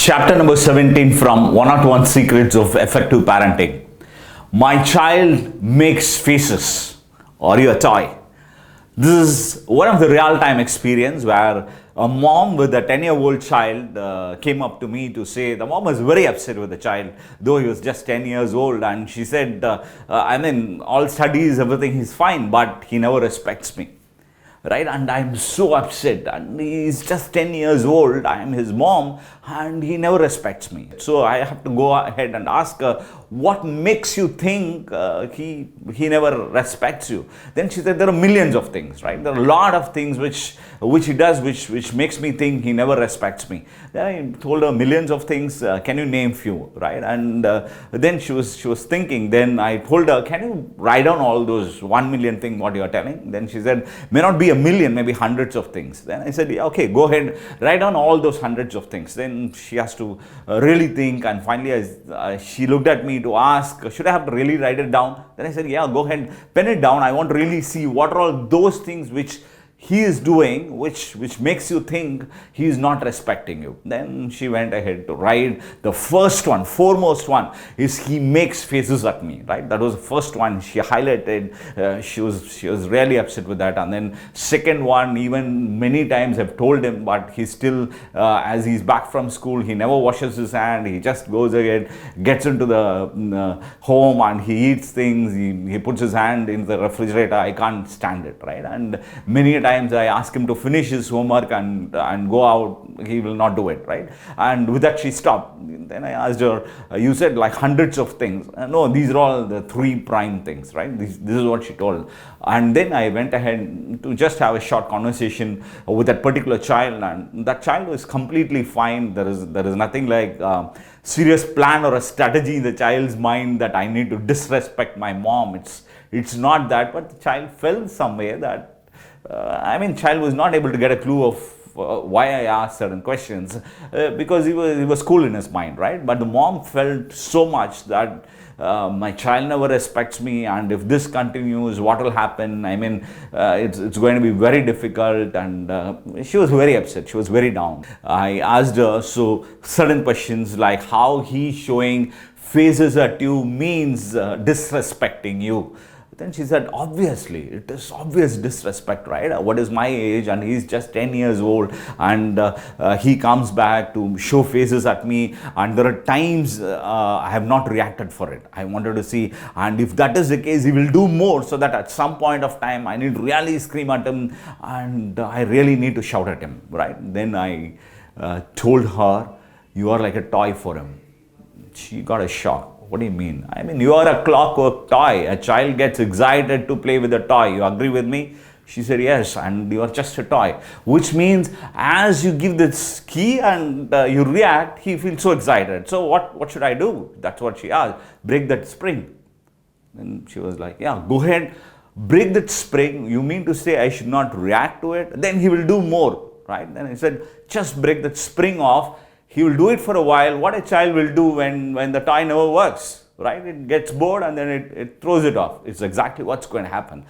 Chapter number 17 from 101 Secrets of Effective Parenting. My child makes faces. Are you a toy? This is one of the real-time experience where a mom with a 10-year-old child came up to me to say the mom was very upset with the child, though he was just 10 years old, and she said, all studies, everything is fine, but he never respects me. Right, and I'm so upset, and he's just 10 years old, I'm his mom, and he never respects me. So I have to go ahead and ask her, what makes you think he never respects you? Then she said, there are millions of things, right? There are a lot of things which he does which makes me think he never respects me. Then I told her millions of things, can you name few, right? And then she was thinking. Then I told her, can you write down all those 1 million things what you are telling? Then she said, may not be a million, maybe hundreds of things. Then I said, yeah, okay, go ahead, write down all those hundreds of things. Then she has to really think, and finally she looked at me to ask, should I have to really write it down? Then I said, yeah, go ahead, pen it down. I want to really see what are all those things which he is doing, which makes you think he is not respecting you. Then she went ahead to write the first one, foremost one is he makes faces at me, right? That was the first one she highlighted. She was really upset with that. And then second one, even many times I've told him, but he still, as he's back from school, he never washes his hand. He just goes ahead, gets into the home and he eats things. He puts his hand in the refrigerator. I can't stand it, right? And many times I ask him to finish his homework and go out, he will not do it, right? And with that she stopped. Then I asked her, you said like hundreds of things. No, these are all the three prime things, right? This is what she told. And then I went ahead to just have a short conversation with that particular child, and that child was completely fine. There is nothing like serious plan or a strategy in the child's mind that I need to disrespect my mom. It's not that, but the child felt some way that child was not able to get a clue of why I asked certain questions because he was cool in his mind, right? But the mom felt so much that my child never respects me, and if this continues, what will happen? It's going to be very difficult, and she was very upset. She was very down. I asked her certain questions like how he showing faces at you means disrespecting you. Then she said, obviously, it is obvious disrespect, right? What is my age, and he's just 10 years old, and he comes back to show faces at me, and there are times I have not reacted for it. I wanted to see, and if that is the case, he will do more, so that at some point of time, I need to really scream at him, and I really need to shout at him, right? Then I told her, you are like a toy for him. She got a shock. What do you mean? You are a clockwork toy. A child gets excited to play with a toy. You agree with me? She said, yes, and you are just a toy. Which means as you give this key and you react, he feels so excited. So what should I do? That's what she asked. Break that spring. And she was like, yeah, go ahead, break that spring. You mean to say I should not react to it? Then he will do more, right? Then I said, just break that spring off. He will do it for a while. What a child will do when the toy never works, right? It gets bored and then it throws it off. It's exactly what's going to happen.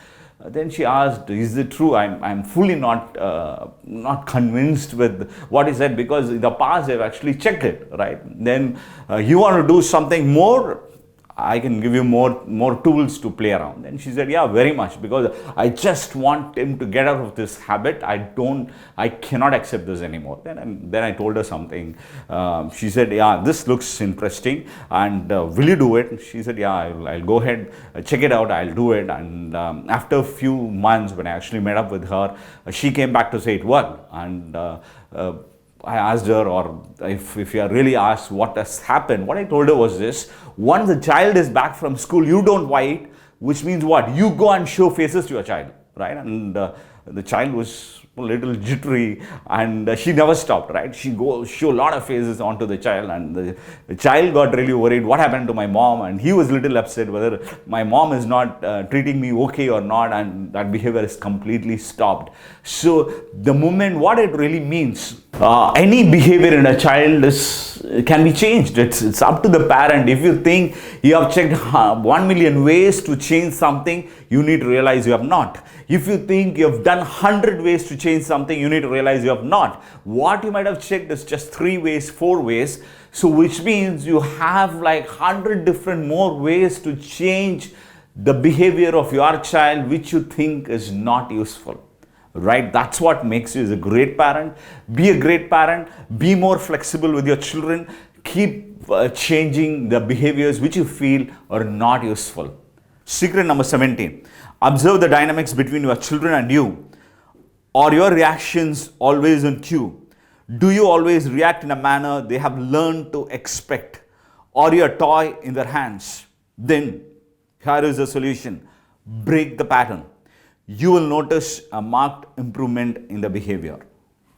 Then she asked, is it true? I'm fully not convinced with what he said, because in the past I've actually checked it, right? Then you want to do something more? I can give you more tools to play around. Then she said, yeah, very much, because I just want him to get out of this habit. I cannot accept this anymore. Then I told her something. She said, yeah, this looks interesting, and will you do it? She said, yeah, I'll go ahead, check it out, I'll do it. And after a few months, when I actually met up with her, she came back to say it worked. And I asked her, or if you are really asked what has happened, what I told her was this: once the child is back from school, you don't wait, which means what? You go and show faces to your child, right? And the child was a little jittery, and she never stopped, right? She go show a lot of faces onto the child, and the child got really worried, what happened to my mom? And he was a little upset whether my mom is not treating me okay or not, and that behavior is completely stopped. So the moment, what it really means, any behavior in a child is can be changed. It's up to the parent. If you think you have checked 1 million ways to change something, you need to realize you have not. If you think you have done 100 ways to change something, you need to realize you have not. What you might have checked is just 3 ways, 4 ways. So which means you have like 100 different more ways to change the behavior of your child, which you think is not useful. Right? That's what makes you as a great parent. Be a great parent. Be more flexible with your children. Keep changing the behaviors which you feel are not useful. Secret number 17. Observe the dynamics between your children and you. Are your reactions always on cue? Do you always react in a manner they have learned to expect? Are you a toy in their hands? Then, here is the solution. Break the pattern. You will notice a marked improvement in the behavior.